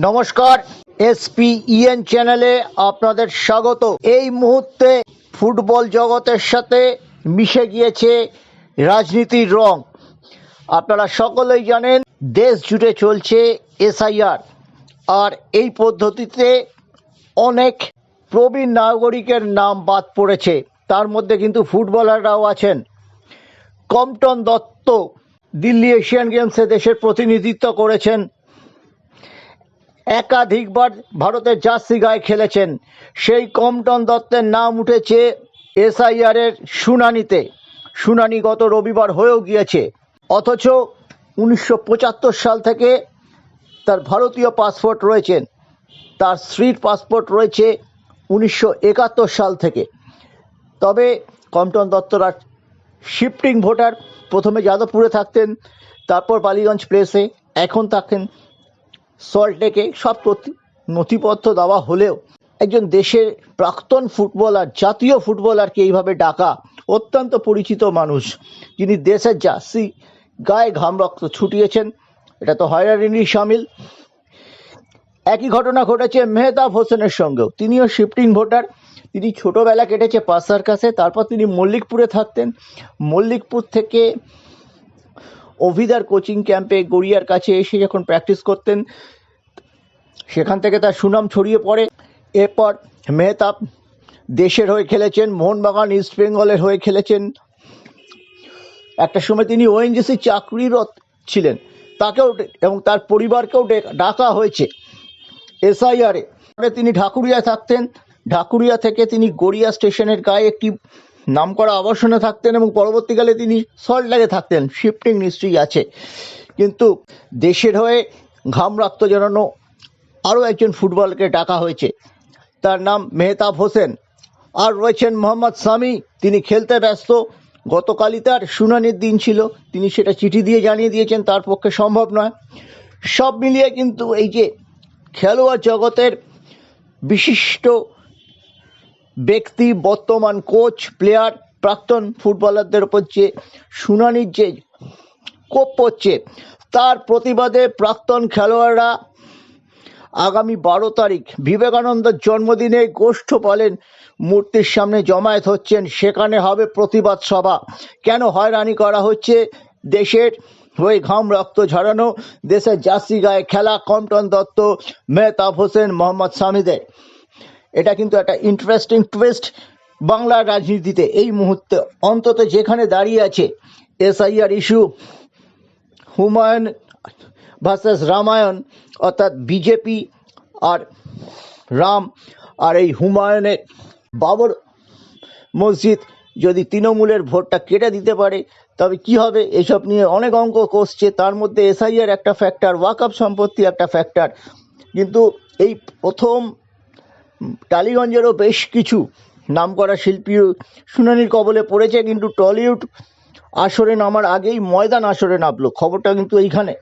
নমস্কার, এসপিইএন চ্যানেলে আপনাদের স্বাগত। এই মুহূর্তে ফুটবল জগতের সাথে মিশে গিয়েছে রাজনীতির রং। আপনারা সকলেই জানেন দেশ জুড়ে চলছে এসআইআর, আর এই পদ্ধতিতে অনেক প্রবীণ নাগরিকের নাম বাদ পড়েছে। তার মধ্যে কিন্তু ফুটবলাররাও আছেন। কম্পটন দত্ত দিল্লি এশিয়ান গেমসে দেশের প্রতিনিধিত্ব করেছেন, একাধিকবার ভারতের জার্সি গায়ে খেলেছেন। সেই কম্পটন দত্তের নাম উঠেছে এসআইআরের শুনানিতে। শুনানি গত রবিবার হয়েও গিয়েছে, অথচ 1975 সাল থেকে তার ভারতীয় পাসপোর্ট রয়েছেন, তার স্ত্রীর পাসপোর্ট রয়েছে 1971 সাল থেকে। তবে কম্পটন দত্তরা শিফটিং ভোটার। প্রথমে যাদবপুরে থাকতেন, তারপর বালিগঞ্জ প্লেসে, এখন থাকেন সল্টলেকে। সব নথিপত্র দেওয়া হলেও একজন দেশের প্রাক্তন ফুটবলার, জাতীয় ফুটবলারকে এইভাবে ডাকা, অত্যন্ত পরিচিত মানুষ যিনি দেশের জার্সি গায়ে ঘাম রক্ত ছুটিয়েছেন, এটা তো হয়রানিরই সামিল। একই ঘটনা ঘটেছে মেহতাব হোসেনের সঙ্গেও। তিনিও শিফটিং ভোটার। তিনি ছোটোবেলা কেটেছে পাসার কাছে, তারপর তিনি মল্লিকপুরে থাকতেন। মল্লিকপুর থেকে অভিদার কোচিং ক্যাম্পে গড়িয়ার কাছে এসে যখন প্র্যাকটিস করতেন, সেখান থেকে তার সুনাম ছড়িয়ে পড়ে। এরপর মেহতাব দেশের হয়ে খেলেছেন, মোহনবাগান, ইস্ট বেঙ্গলের হয়ে খেলেছেন। একটা সময় তিনি ওএনজিসি চাকরিরত ছিলেন, তাকেও এবং তার পরিবারকেও ডাকা হয়েছে এসআইআরে। তিনি ঢাকুরিয়ায় থাকতেন, ঢাকুরিয়া থেকে তিনি গড়িয়া স্টেশনের গায়ে একটি নামকরা আবাসনে থাকতেন এবং পরবর্তীকালে তিনি সল্টলেকে থাকতেন। শিফটিং নিশ্চয়ই আছে, কিন্তু দেশের হয়ে ঘাম রক্ত জড়ানো আরও একজন ফুটবলকে ডাকা হয়েছে, তার নাম মেহতাব হোসেন। আর রয়েছেন মোহাম্মদ সামি, তিনি খেলতে ব্যস্ত। গতকালই তার শুনানির দিন ছিল, তিনি সেটা চিঠি দিয়ে জানিয়ে দিয়েছেন তার পক্ষে সম্ভব নয়। সব মিলিয়ে কিন্তু এই যে খেলোয়াড় জগতের বিশিষ্ট ব্যক্তি, বর্তমান কোচ, প্লেয়ার, প্রাক্তন ফুটবলারদের ওপর যে শুনানির যে কোপ পড়ছে, তার প্রতিবাদে প্রাক্তন খেলোয়াড়রা আগামী 12 তারিখ বিবেকানন্দের জন্মদিনে গোষ্ঠপালের মূর্তির সামনে জমায়েত হচ্ছেন। সেখানে হবে প্রতিবাদ সভা। কেন হয়রানি করা হচ্ছে দেশের হয়ে ঘাম রক্ত ঝরানো, দেশের জার্সি গায়ে খেলা কম্পটন দত্ত, মেহতাব হোসেন, মোহাম্মদ সামিদের। এটা কিন্তু একটা ইন্টারেস্টিং টুইস্ট বাংলার রাজনীতিতে এই মুহূর্তে, অন্তত যেখানে দাঁড়িয়ে আছে SIR issue, Humayun versus Ramayana, অর্থাৎ বিজেপি আর রাম। আর এই হুমায়ুনের বাবর মসজিদ যদি তৃণমূলের ভোটটা কেটে দিতে পারে, তবে কি হবে, এসব নিয়ে অনেক অঙ্ক কষছে। তার মধ্যে এসআইআর একটা ফ্যাক্টর, ওয়াকফ সম্পত্তি একটা ফ্যাক্টর। কিন্তু এই প্রথম টালিগঞ্জেরও বেশ কিছু নামকরা শিল্পী শুনানির কবলে পড়েছে, কিন্তু টলিউড আসরে নামার আগেই ময়দান আসরে নামলো। খবরটা কিন্তু এইখানে।